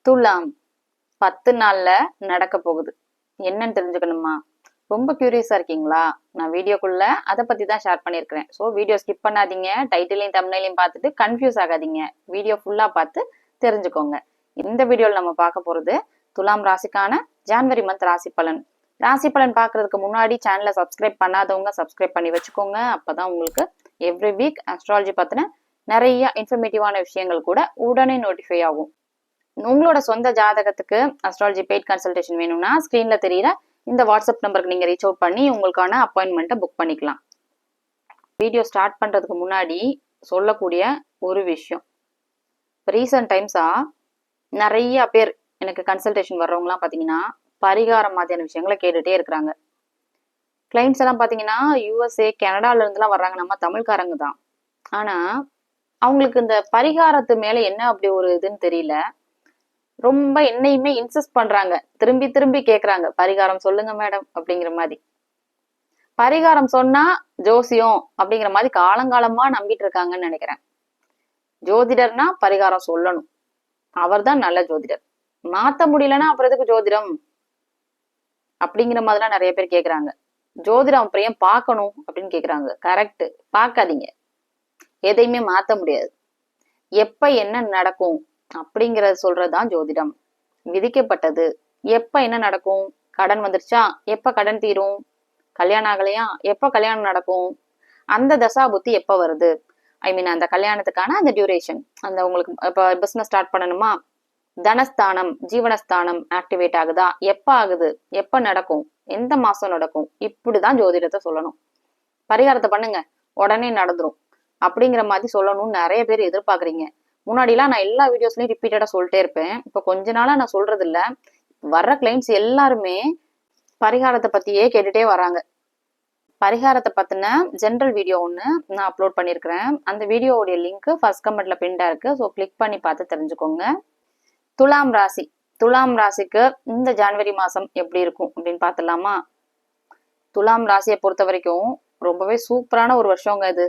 துலாம் 10 நாள்ல நடக்க போகுது. என்னன்னு தெரிஞ்சுக்கணுமா? ரொம்ப கியூரியஸா இருக்கீங்களா? நான் வீடியோக்குள்ள அதை பத்தி தான் ஷேர் பண்ணியிருக்கிறேன். ஸோ வீடியோ ஸ்கிப் பண்ணாதீங்க. டைட்டிலையும் தம்ப்நெயிலையும் பார்த்துட்டு கன்ஃபியூஸ் ஆகாதீங்க. வீடியோ ஃபுல்லா பார்த்து தெரிஞ்சுக்கோங்க. இந்த வீடியோல நம்ம பார்க்க போறது துலாம் ராசிக்கான ஜான்வரி மந்த் ராசி பலன். ராசி பலன் பார்க்கறதுக்கு முன்னாடி சேனலை சப்ஸ்கிரைப் பண்ணாதவங்க சப்ஸ்கிரைப் பண்ணி வச்சுக்கோங்க. அப்பதான் உங்களுக்கு எவ்ரி வீக் அஸ்ட்ராலஜி பத்தின நிறைய இன்ஃபர்மேட்டிவான விஷயங்கள் கூட உடனே நோட்டிஃபை ஆகும். உங்களோட சொந்த ஜாதகத்துக்கு அஸ்ட்ராலஜி பெய்ட் கன்சல்டேஷன் வேணும்னா ஸ்கிரீன்ல தெரியற இந்த வாட்ஸ்அப் நம்பருக்கு நீங்க ரீச் அவுட் பண்ணி உங்களுக்கான அப்பாயின்மெண்ட்டை புக் பண்ணிக்கலாம். வீடியோ ஸ்டார்ட் பண்றதுக்கு முன்னாடி சொல்லக்கூடிய ஒரு விஷயம், ரீசன்ட் டைம்ஸா நிறைய பேர் எனக்கு கன்சல்டேஷன் வர்றவங்கலாம் பாத்தீங்கன்னா பரிகாரம் மாதிரியான விஷயங்களை கேட்டுட்டே இருக்கிறாங்க. கிளைண்ட்ஸ் எல்லாம் பாத்தீங்கன்னா யூஎஸ்ஏ கனடால இருந்துலாம் வர்றாங்க, நம்ம தமிழ்காரங்க தான். ஆனா அவங்களுக்கு இந்த பரிகாரத்து மேல என்ன அப்படி ஒரு இதுன்னு தெரியல. ரொம்ப என்னையுமே இன்சிஸ்ட் பண்றாங்க, திரும்பி திரும்பி கேக்குறாங்க, பரிகாரம் சொல்லுங்க மேடம் அப்படிங்கிற மாதிரி. பரிகாரம் சொன்னா ஜோசியம் அப்படிங்கிற மாதிரி காலங்காலமா நம்பிட்டு இருக்காங்கன்னு நினைக்கிறேன். ஜோதிடர்னா பரிகாரம் சொல்லணும், அவர் தான் நல்ல ஜோதிடர். மாத்த முடியலன்னா அப்புறம் எதுக்கு ஜோதிடம் அப்படிங்கிற மாதிரிலாம் நிறைய பேர் கேக்குறாங்க. ஜோதிடம் அப்புறம் ஏன் பார்க்கணும் அப்படின்னு கேக்குறாங்க. கரெக்ட், பார்க்காதீங்க. எதையுமே மாத்த முடியாது. எப்ப என்ன நடக்கும் அப்படிங்கறத சொல்றதுதான் ஜோதிடம். விதிக்கப்பட்டது. எப்ப என்ன நடக்கும்? கடன் வந்துருச்சா எப்ப கடன் தீரும்? கல்யாணம் ஆகலையா எப்ப கல்யாணம் நடக்கும்? அந்த தசா புத்தி எப்ப வருது? அந்த கல்யாணத்துக்கான அந்த டியூரேஷன், அந்த உங்களுக்கு இப்ப பிசினஸ் ஸ்டார்ட் பண்ணணுமா, தனஸ்தானம் ஜீவனஸ்தானம் ஆக்டிவேட் ஆகுதா, எப்ப ஆகுது, எப்ப நடக்கும், எந்த மாசம் நடக்கும், இப்படிதான் ஜோதிடத்தை சொல்லணும். பரிகாரத்தை பண்ணுங்க உடனே நடந்துரும் அப்படிங்கிற மாதிரி சொல்லணும்னு நிறைய பேர் எதிர்பார்க்குறீங்க. முன்னாடிலாம் நான் எல்லா வீடியோஸ்லயும் ரிப்பீட்டடா சொல்லிட்டே இருப்பேன். இப்ப கொஞ்ச நாளா நான் சொல்றது இல்ல. வர்ற கிளைண்ட்ஸ் எல்லாருமே பரிகாரத்தை பத்தியே கேட்டுட்டே வராங்க. பரிகாரத்தை பத்தின ஜென்ரல் வீடியோ ஒண்ணு நான் அப்லோட் பண்ணிருக்கிறேன். அந்த வீடியோவுடைய லிங்க் ஃபர்ஸ்ட் கமெண்ட்ல பிரிண்டா இருக்கு. ஸோ கிளிக் பண்ணி பார்த்து தெரிஞ்சுக்கோங்க. துலாம் ராசி. துலாம் ராசிக்கு இந்த ஜனவரி மாசம் எப்படி இருக்கும் அப்படின்னு பார்த்துடலாமா? துலாம் ராசியை பொறுத்த வரைக்கும் ரொம்பவே சூப்பரான ஒரு வருஷங்க இது.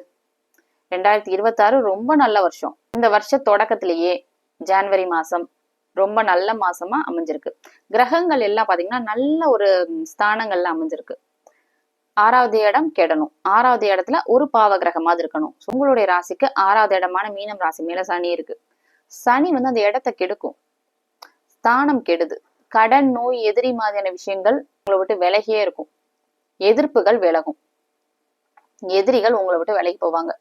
2026 ரொம்ப நல்ல வருஷம். இந்த வருஷ தொடக்கத்திலேயே ஜனவரி மாசம் ரொம்ப நல்ல மாசமா அமைஞ்சிருக்கு. கிரகங்கள் எல்லாம் பாத்தீங்கன்னா நல்ல ஒரு ஸ்தானங்கள்ல அமைஞ்சிருக்கு. 6வது இடம் கெடணும். 6வது இடத்துல ஒரு பாவ கிரகமாவது இருக்கணும். உங்களுடைய ராசிக்கு 6வது இடமான மீனம் ராசி மேல சனி இருக்கு. சனி அந்த இடத்தை கெடுக்கும், ஸ்தானம் கெடுது. கடன், நோய், எதிரி மாதிரியான விஷயங்கள் உங்களை விட்டு விலகியே இருக்கும். எதிர்ப்புகள் விலகும். எதிரிகள் உங்களை விட்டு விலகி போவாங்க.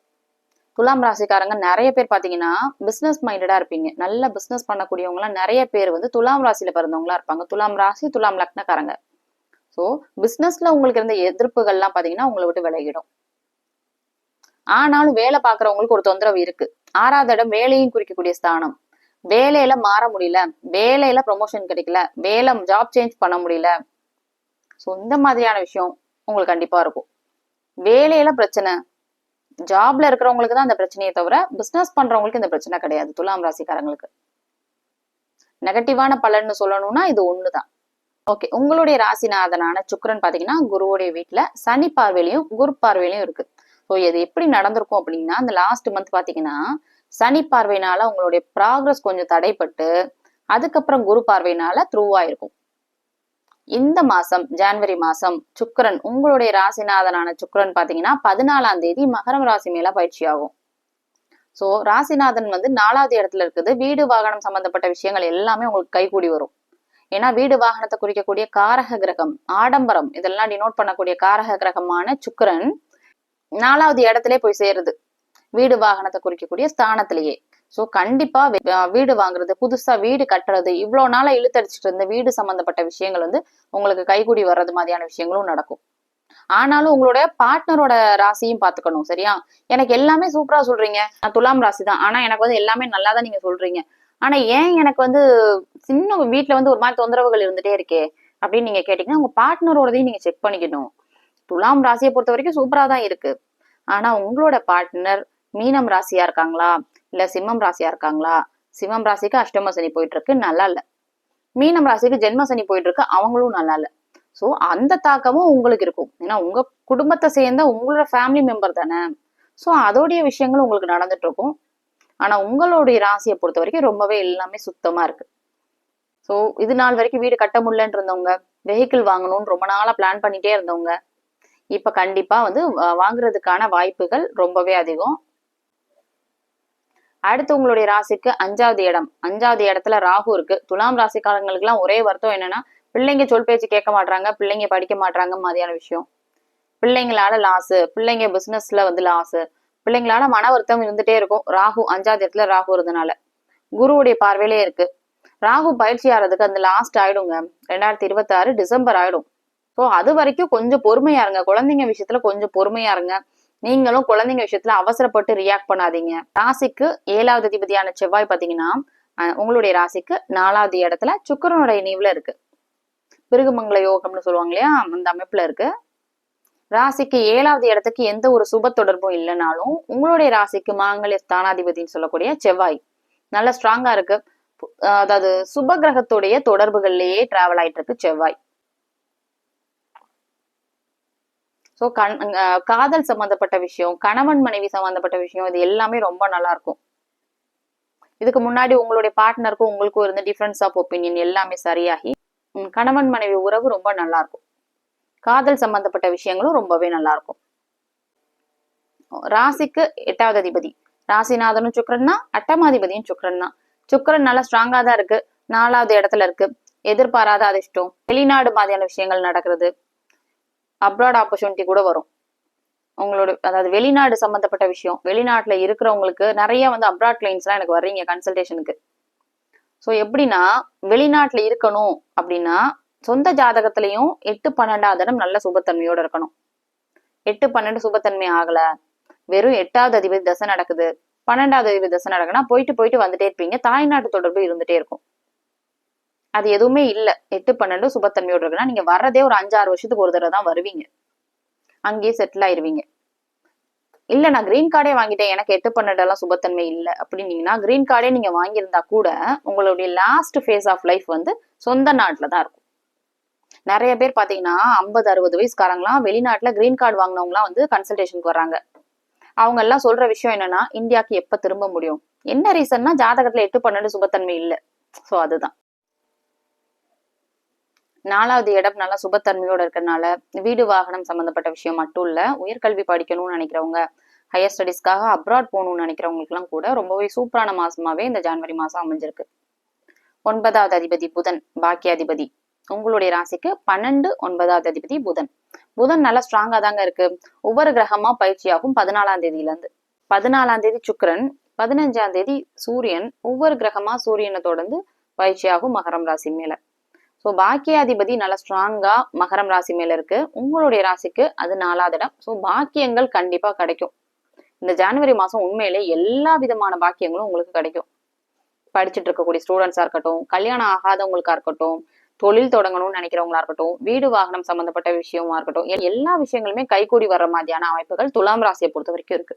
துலாம் ராசிக்காரங்க நிறைய பேர் பாத்தீங்கன்னா பிசினஸ் மைண்டடா இருப்பீங்க. நல்ல பிசினஸ் பண்ணக்கூடியவங்க எல்லாம் நிறைய பேர் துலாம் ராசியில பிறந்தவங்களா இருப்பாங்க. துலாம் ராசி துலாம் லக்னக்காரங்க. சோ பிசினஸ்ல உங்களுக்கு இருந்த எதிர்ப்புகள்லாம் பாத்தீங்கன்னா உங்களை விட்டு விலகிடும். ஆனாலும் வேலை பாக்குறவங்களுக்கு ஒரு தொந்தரவு இருக்கு. 6வது இடம் வேலையும் குறிக்கக்கூடிய ஸ்தானம். வேலையில மாற முடியல, வேலையில ப்ரொமோஷன் கிடைக்கல, வேலை ஜாப் சேஞ்ச் பண்ண முடியல. சோ இந்த மாதிரியான விஷயம் உங்களுக்கு கண்டிப்பா இருக்கும். வேலையில பிரச்சனை, ஜாப்ல இருக்கிறவங்களுக்கு தான் அந்த பிரச்சனையை தவிர பிசினஸ் பண்றவங்களுக்கு இந்த பிரச்சனை கிடையாது. துலாம் ராசிக்காரங்களுக்கு நெகட்டிவான பலன்னு சொல்லணும்னா இது ஒண்ணுதான். ஓகே, உங்களுடைய ராசிநாதனான சுக்கிரன் பாத்தீங்கன்னா குருவுடைய வீட்டுல சனி பார்வையிலையும் குரு பார்வையிலையும் இருக்கு. ஸோ இது எப்படி நடந்திருக்கும் அப்படின்னா, இந்த லாஸ்ட் மந்த் பாத்தீங்கன்னா சனி பார்வையினால உங்களுடைய ப்ராக்ரஸ் கொஞ்சம் தடைப்பட்டு அதுக்கப்புறம் குரு பார்வையினால த்ரூவா இருக்கும். இந்த மாசம் ஜனவரி மாசம் சுக்கிரன், உங்களுடைய ராசிநாதனான சுக்கிரன் பாத்தீங்கன்னா 14ஆம் தேதி மகரம் ராசி மேல பயிற்சி ஆகும். சோ ராசிநாதன் 4வது இடத்துல இருக்குது. வீடு வாகனம் சம்பந்தப்பட்ட விஷயங்கள் எல்லாமே உங்களுக்கு கைகூடி வரும். ஏன்னா வீடு வாகனத்தை குறிக்கக்கூடிய காரக கிரகம், ஆடம்பரம் இதெல்லாம் டினோட் பண்ணக்கூடிய காரக கிரகமான சுக்கிரன் 4வது இடத்திலே போய் சேருது, வீடு வாகனத்தை குறிக்கக்கூடிய ஸ்தானத்திலேயே. சோ கண்டிப்பா வீடு வாங்குறது, புதுசா வீடு கட்டுறது, இவ்வளவு நாளா இழுத்தடிச்சிட்டு இருந்த வீடு சம்பந்தப்பட்ட விஷயங்கள் உங்களுக்கு கைகூடி வர்றது மாதிரியான விஷயங்களும் நடக்கும். ஆனாலும் உங்களுடைய பார்ட்னரோட ராசியும் பாத்துக்கணும். சரியா? எனக்கு எல்லாமே சூப்பரா சொல்றீங்க, நான் துலாம் ராசி தான், ஆனா எனக்கு எல்லாமே நல்லாதான் நீங்க சொல்றீங்க, ஆனா ஏன் எனக்கு சின்ன வீட்டுல ஒரு மாதிரி தொந்தரவுகள் இருந்துட்டே இருக்கே அப்படின்னு நீங்க கேட்டீங்கன்னா, உங்க பார்ட்னரோடதையும் நீங்க செக் பண்ணிக்கணும். துலாம் ராசியை பொறுத்த வரைக்கும் சூப்பரா தான் இருக்கு. ஆனா உங்களோட பார்ட்னர் மீனம் ராசியா இருக்காங்களா, இல்ல சிம்மம் ராசியா இருக்காங்களா? சிம்மம் ராசிக்கு அஷ்டம சனி போயிட்டு இருக்கு, நல்லா இல்ல. மீனம் ராசிக்கு ஜென்ம சனி போயிட்டு இருக்கு, அவங்களும் நல்லா இல்ல. சோ அந்த தாக்கமும் உங்களுக்கு இருக்கும். ஏன்னா உங்க குடும்பத்தை சேர்ந்த உங்களோட ஃபேமிலி மெம்பர் தானே. சோ அதோடைய விஷயங்கள் உங்களுக்கு நடந்துட்டு இருக்கும். ஆனா உங்களுடைய ராசியை பொறுத்த வரைக்கும் ரொம்பவே எல்லாமே சுத்தமா இருக்கு. ஸோ இது நாள் வரைக்கும் வீடு கட்ட முடியலன்னு இருந்தவங்க, வெஹிக்கிள் வாங்கணும்னு ரொம்ப நாளா பிளான் பண்ணிட்டே இருந்தவங்க, இப்ப கண்டிப்பா வந்து வாங்குறதுக்கான வாய்ப்புகள் ரொம்பவே அதிகம். அடுத்து உங்களுடைய ராசிக்கு 5வது இடம். 5வது இடத்துல ராகு இருக்கு. துலாம் ராசிக்காரங்களுக்கு எல்லாம் ஒரே வருத்தம் என்னன்னா, பிள்ளைங்க சொல் பேச்சு கேட்க மாட்டாங்க, பிள்ளைங்க படிக்க மாட்டாங்க மாதிரியான விஷயம். பிள்ளைங்களால லாஸ், பிள்ளைங்க பிசினஸ்ல வந்து லாஸ், பிள்ளைங்களால மன வருத்தம் இருந்துட்டே இருக்கும். ராகு 5வது இடத்துல ராகு இருந்தனால குருவுடைய பார்வையிலே இருக்கு. ராகு பயிற்சி ஆறதுக்கு அந்த லாஸ்ட் ஆயிடுங்க. 2026 டிசம்பர் ஆயிடும். ஸோ அது வரைக்கும் கொஞ்சம் பொறுமையா இருங்க. குழந்தைங்க விஷயத்துல கொஞ்சம் பொறுமையா இருங்க. நீங்களும் குழந்தைங்க விஷயத்துல அவசரப்பட்டு ரியாக்ட் பண்ணாதீங்க. ராசிக்கு 7வது அதிபதியான செவ்வாய் பாத்தீங்கன்னா உங்களுடைய ராசிக்கு 4வது இடத்துல சுக்கிரனுடைய நினைவுல இருக்கு. பிருகுமங்கல யோகம்னு சொல்லுவாங்க இல்லையா, அந்த அமைப்புல இருக்கு. ராசிக்கு 7வது இடத்துக்கு எந்த ஒரு சுப தொடர்பும் இல்லைனாலும் உங்களுடைய ராசிக்கு மாங்கல்ய ஸ்தானாதிபதினு சொல்லக்கூடிய செவ்வாய் நல்ல ஸ்ட்ராங்கா இருக்கு. அதாவது சுப கிரகத்துடைய தொடர்புகள்லயே டிராவல் ஆயிட்டு இருக்கு செவ்வாய். ஸோ காதல் சம்பந்தப்பட்ட விஷயம், கணவன் மனைவி சம்பந்தப்பட்ட விஷயம், இது எல்லாமே ரொம்ப நல்லா இருக்கும். இதுக்கு முன்னாடி உங்களுடைய பார்ட்னருக்கும் உங்களுக்கும் இருந்த டிஃபரன்ஸ் ஆஃப் ஒப்பீனியன் எல்லாமே சரியாகி கணவன் மனைவி உறவு ரொம்ப நல்லா இருக்கும். காதல் சம்பந்தப்பட்ட விஷயங்களும் ரொம்பவே நல்லா இருக்கும். ராசிக்கு 8வது அதிபதி ராசிநாதனும் சுக்கிரன் தான், 8ஆம் சுக்கிரன் தான். சுக்கிரன் நல்லா ஸ்ட்ராங்கா தான் இருக்கு. 4வது இடத்துல இருக்கு. எதிர்பாராத அதிர்ஷ்டம், வெளிநாடு மாதிரியான விஷயங்கள் நடக்கிறது, அப்ராட் ஆப்பர்ச்சுனிட்டி கூட வரும். உங்களோட அதாவது வெளிநாடு சம்பந்தப்பட்ட விஷயம், வெளிநாட்டுல இருக்கிறவங்களுக்கு நிறைய வந்து அப்ராட் கிளைண்ட்ஸ் எல்லாம் எனக்கு வர்றீங்க கன்சல்டேஷனுக்கு. ஸோ எப்படின்னா, வெளிநாட்டுல இருக்கணும் அப்படின்னா சொந்த ஜாதகத்திலையும் 8-12வது இடம் நல்ல சுபத்தன்மையோட இருக்கணும். 8-12 சுபத்தன்மை ஆகல, வெறும் 8வது அதிபதி தசை நடக்குது, 12வது அதிபதி தசை நடக்குன்னா போயிட்டு போயிட்டு வந்துட்டே இருப்பீங்க. தாய்நாட்டு தொடர்பு இருந்துட்டே இருக்கும். அது எதுவுமே இல்ல, 8-12 சுபத்தன்மையோட இருக்குன்னா நீங்க வர்றதே ஒரு 5-6 வருஷத்துக்கு ஒரு தடவை தான் வருவீங்க. அங்கேயே செட்டில் ஆயிருவீங்க. இல்ல நான் கிரீன் கார்டே வாங்கிட்டேன், எனக்கு 8-12 எல்லாம் சுபத்தன்மை இல்லை அப்படின்னீங்கன்னா, கிரீன் கார்டே நீங்க வாங்கியிருந்தா கூட உங்களுடைய லாஸ்ட் ஃபேஸ் ஆஃப் லைஃப் வந்து சொந்த நாட்டுல தான் இருக்கும். நிறைய பேர் பாத்தீங்கன்னா 50-60 வயசுக்காரங்களாம் வெளிநாட்டுல கிரீன் கார்டு வாங்கினவங்களாம் வந்து கன்சல்டேஷனுக்கு வர்றாங்க. அவங்க எல்லாம் சொல்ற விஷயம் என்னன்னா, இந்தியாவுக்கு எப்ப திரும்ப முடியும்? என்ன ரீசன்னா, ஜாதகத்துல 8-12 சுபத்தன்மை இல்லை. சோ அதுதான். 4வது இடம் நல்லா சுபத்தன்மையோட இருக்கிறதுனால வீடு வாகனம் சம்பந்தப்பட்ட விஷயம் மட்டும் இல்ல, உயர்கல்வி படிக்கணும்னு நினைக்கிறவங்க, ஹையர் ஸ்டடீஸ்க்காக அப்ராட் போகணும்னு நினைக்கிறவங்களுக்கு எல்லாம் கூட ரொம்பவே சூப்பரான மாசமாவே இந்த ஜனவரி மாசம் அமைஞ்சிருக்கு. 9வது அதிபதி புதன், பாக்கியாதிபதி. உங்களுடைய ராசிக்கு 12-9வது அதிபதி புதன். புதன் நல்லா ஸ்ட்ராங்கா தாங்க இருக்கு. ஒவ்வொரு கிரகமா பயிற்சியாகும் 14ஆம் தேதியில இருந்து. 14ஆம் தேதி சுக்கிரன், 15ஆம் தேதி சூரியன், ஒவ்வொரு கிரகமா சூரியனை தொடர்ந்து பயிற்சியாகும் மகரம் ராசி மேல. ஸோ பாக்கியாதிபதி நல்லா ஸ்ட்ராங்கா மகரம் ராசி மேல இருக்கு. உங்களுடைய ராசிக்கு அது 4வது இடம். ஸோ பாக்கியங்கள் கண்டிப்பா கிடைக்கும். இந்த ஜனவரி மாசம் உண்மையிலே எல்லா விதமான பாக்கியங்களும் உங்களுக்கு கிடைக்கும். படிச்சுட்டு இருக்கக்கூடிய ஸ்டூடெண்ட்ஸா இருக்கட்டும், கல்யாணம் ஆகாதவங்களுக்கா இருக்கட்டும், தொழில் தொடங்கணும்னு நினைக்கிறவங்களா இருக்கட்டும், வீடு வாகனம் சம்பந்தப்பட்ட விஷயமா இருக்கட்டும், எல்லா விஷயங்களுமே கைகூடி வர்ற மாதிரியான அமைப்புகள் துலாம் ராசியை பொறுத்த வரைக்கும் இருக்கு.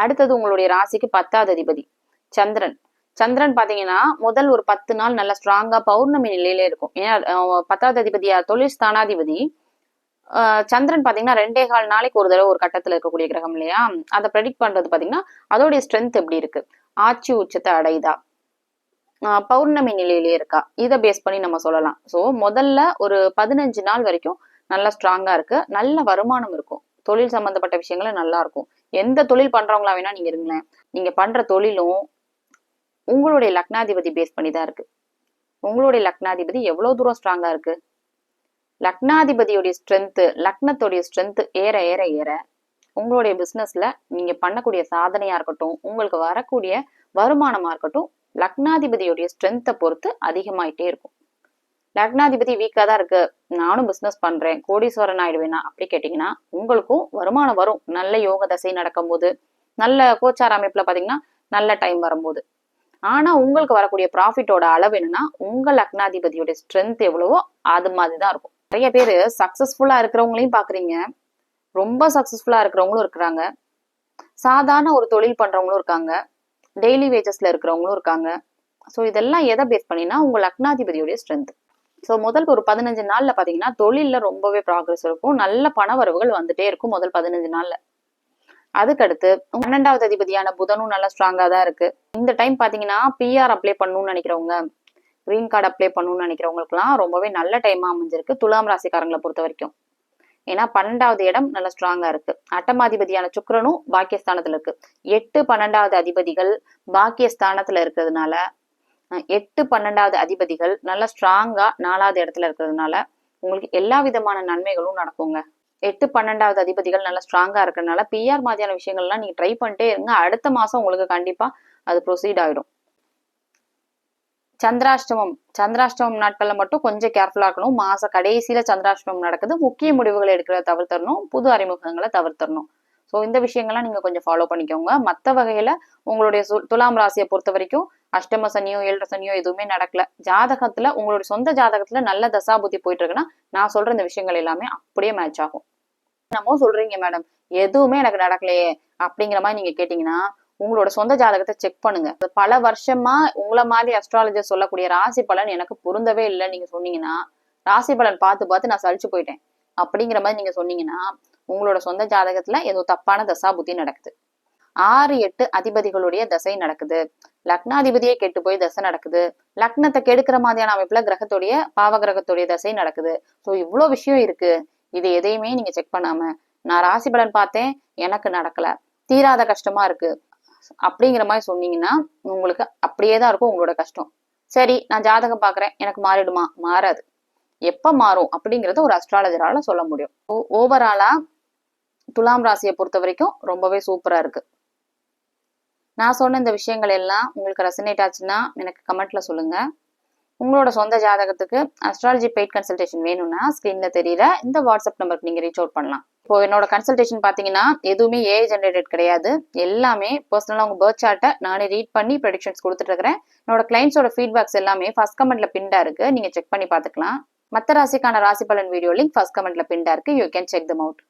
அடுத்தது உங்களுடைய ராசிக்கு 10வது அதிபதி சந்திரன். சந்திரன் பாத்தீங்கன்னா முதல் ஒரு 10 நாள் நல்லா ஸ்ட்ராங்கா பௌர்ணமி நிலையில இருக்கும். ஏன்னா 10வது அதிபதியா தொழில் ஸ்தானாதிபதி சந்திரன் பாத்தீங்கன்னா 2.25 நாளைக்கு ஒரு தடவை ஒரு கட்டத்துல இருக்கக்கூடிய கிரகம் இல்லையா, அதை ப்ரெடிக்ட் பண்றது பாத்தீங்கன்னா அதோடைய ஸ்ட்ரென்த் எப்படி இருக்கு, ஆட்சி உச்சத்தை அடையுதா, பௌர்ணமி நிலையிலேயே இருக்கா, இதை பேஸ் பண்ணி நம்ம சொல்லலாம். ஸோ முதல்ல ஒரு 15 நாள் வரைக்கும் நல்லா ஸ்ட்ராங்கா இருக்கு. நல்ல வருமானம் இருக்கும். தொழில் சம்பந்தப்பட்ட விஷயங்களும் நல்லா இருக்கும். எந்த தொழில் பண்றவங்களா வேணா நீங்க இருங்களேன், நீங்க பண்ற தொழிலும் உங்களுடைய லக்னாதிபதி பேஸ் பண்ணி தான் இருக்கு. உங்களுடைய லக்னாதிபதி எவ்வளவு தூரம் ஸ்ட்ராங்கா இருக்கு, லக்னாதிபதியுடைய ஸ்ட்ரென்த், லக்னத்துடைய ஸ்ட்ரென்த் ஏற ஏற ஏற உங்களுடைய பிசினஸ்ல நீங்க பண்ணக்கூடிய சாதனையா இருக்கட்டும், உங்களுக்கு வரக்கூடிய வருமானமா இருக்கட்டும், லக்னாதிபதியுடைய ஸ்ட்ரென்த்தை பொறுத்து அதிகமாயிட்டே இருக்கும். லக்னாதிபதி வீக்கா தான் இருக்கு, நானும் பிசினஸ் பண்றேன் கோடீஸ்வரன் ஆயிடுவேனா அப்படி கேட்டீங்கன்னா, உங்களுக்கும் வருமானம் வரும். நல்ல யோக தசை நடக்கும் போது, நல்ல கோச்சார அமைப்புல பாத்தீங்கன்னா நல்ல டைம் வரும்போது. ஆனா உங்களுக்கு வரக்கூடிய ப்ராஃபிட்டோட அளவு என்னன்னா, உங்க லக்னாதிபதியோட ஸ்ட்ரென்த் எவ்வளவோ அது மாதிரிதான் இருக்கும். நிறைய பேரு சக்சஸ்ஃபுல்லா இருக்கிறவங்களையும் பாக்குறீங்க, ரொம்ப சக்சஸ்ஃபுல்லா இருக்கிறவங்களும் இருக்கிறாங்க, சாதாரண ஒரு தொழில் பண்றவங்களும் இருக்காங்க, டெய்லி வேஜஸ்ல இருக்கிறவங்களும் இருக்காங்க. ஸோ இதெல்லாம் எதை பேஸ் பண்ணினா உங்க லக்னாதிபதியோடைய ஸ்ட்ரென்த். ஸோ முதல் ஒரு 15 நாள்ல பாத்தீங்கன்னா தொழில்ல ரொம்பவே ப்ராக்ரஸ் இருக்கும், நல்ல பண வரவுகள் வந்துட்டே இருக்கும் முதல் 15 நாள்ல. அதுக்கடுத்து 12வது அதிபதியான புதனும் நல்லா ஸ்ட்ராங்கா தான் இருக்கு. இந்த டைம் பாத்தீங்கன்னா பிஆர் அப்ளை பண்ணணும்னு நினைக்கிறவங்க, கிரீன் கார்டு அப்ளை பண்ணணும்னு நினைக்கிறவங்களுக்குலாம் ரொம்பவே நல்ல டைமா அமைஞ்சிருக்கு துலாம் ராசிக்காரங்களை பொறுத்த வரைக்கும். ஏன்னா 12வது இடம் நல்ல ஸ்ட்ராங்கா இருக்கு. அட்டமாதிபதியான சுக்கிரனும் பாக்கியஸ்தானத்துல இருக்கு. 8 12வது அதிபதிகள் பாக்கியஸ்தானத்துல இருக்கிறதுனால 8 12வது அதிபதிகள் நல்ல ஸ்ட்ராங்கா 4வது இடத்துல இருக்கிறதுனால உங்களுக்கு எல்லா விதமான நன்மைகளும் நடக்குங்க. 8 12வது அதிபதிகள் நல்லா ஸ்ட்ராங்கா இருக்கிறதுனால பிஆர் மாதிரியான விஷயங்கள்லாம் நீங்க ட்ரை பண்ணிட்டே இருங்க. அடுத்த மாசம் உங்களுக்கு கண்டிப்பா அது ப்ரொசீட் ஆயிடும். சந்திராஷ்டமம் நாட்கள்ல மட்டும் கொஞ்சம் கேர்ஃபுல்லா இருக்கணும். மாச கடைசியில சந்திராஷ்டமம் நடக்குது. முக்கிய முடிவுகளை எடுக்கிறத தவிர்த்தரணும். புது அறிமுகங்களை தவிர்த்தரணும். ஸோ இந்த விஷயங்கள்லாம் நீங்க கொஞ்சம் ஃபாலோ பண்ணிக்கோங்க. மற்ற வகையில உங்களுடைய துலாம் ராசியை பொறுத்த வரைக்கும் அஷ்டம சனியோ 7 சனியோ எதுவுமே நடக்கல. ஜாதகத்துல உங்களுடைய சொந்த ஜாதகத்துல நல்ல தசாபுத்தி போயிட்டு இருக்குன்னா நான் சொல்ற இந்த விஷயங்கள் எல்லாமே அப்படியே மேட்ச் ஆகும். நம்ம சொல்றீங்க மேடம் எதுவுமே எனக்கு நடக்கலையே அப்படிங்கிற மாதிரி நீங்க கேட்டீங்கன்னா உங்களோட சொந்த ஜாதகத்தை செக் பண்ணுங்க. பல வருஷமா உங்களை மாதிரி அஸ்ட்ராலஜர் சொல்லக்கூடிய ராசி பலன் எனக்கு பொருந்தவே இல்லை நீங்க சொன்னீங்கன்னா, ராசி பலன் பார்த்து நான் சலிச்சு போயிட்டேன் அப்படிங்கிற மாதிரி நீங்க சொன்னீங்கன்னா உங்களோட சொந்த ஜாதகத்துல ஏதோ தப்பான தசா புத்தி நடக்குது. 6 8 அதிபதிகளுடைய தசை நடக்குது. லக்னாதிபதியே கெட்டு போய் தசை நடக்குது. லக்னத்தை கெடுக்கிற மாதிரியான அமைப்புல கிரகத்துடைய பாவ கிரகத்துடைய தசை நடக்குது. ஸோ இவ்வளவு விஷயம் இருக்கு. இது எதையுமே நீங்க செக் பண்ணாம நான் ராசி பலன் பார்த்தேன் எனக்கு நடக்கல, தீராத கஷ்டமா இருக்கு அப்படிங்கிற மாதிரி சொன்னீங்கன்னா உங்களுக்கு அப்படியேதான் இருக்கும் உங்களோட கஷ்டம். சரி நான் ஜாதகம் பாக்குறேன் எனக்கு மாறிடுமா? மாறாது. எப்ப மாறும் அப்படிங்கறத ஒரு அஸ்ட்ராலஜரால சொல்ல முடியும். ஓவராலா துலாம் ராசியை பொறுத்த வரைக்கும் ரொம்பவே சூப்பரா இருக்கு. நான் சொன்ன இந்த விஷயங்கள் எல்லாம் உங்களுக்கு ரெசனேட் ஆச்சுன்னா எனக்கு கமெண்ட்ல சொல்லுங்க. உங்களோட சொந்த ஜாதகத்துக்கு அஸ்ட்ராலஜி பெய்ட் கன்சல்டேஷன் வேணும்னா ஸ்கிரீன்ல தெரியற இந்த வாட்ஸ்அப் நம்பருக்கு நீங்க ரீச் அவுட் பண்ணலாம். இப்போ என்னோட கன்சல்டேஷன் பாத்தீங்கன்னா எதுவுமே ஏஐ ஜென்ரேட்டட் கிடையாது. எல்லாமே பர்சனலா உங்க பர்த் சார்ட்டை நானே ரீட் பண்ணி ப்ரெடிக்ஷன்ஸ் கொடுத்துட்டு இருக்கிறேன். என்னோட கிளைண்ட்ஸோட ஃபீட்பேக்ஸ் எல்லாமே ஃபர்ஸ்ட் கமெண்ட்ல பின்டா இருக்கு, நீங்க செக் பண்ணி பாத்துக்கலாம். மற்ற ராசிக்கான ராசி பலன் வீடியோ லிங்க் ஃபர்ஸ்ட் கமெண்ட்ல பின்டா இருக்கு. You can check them out.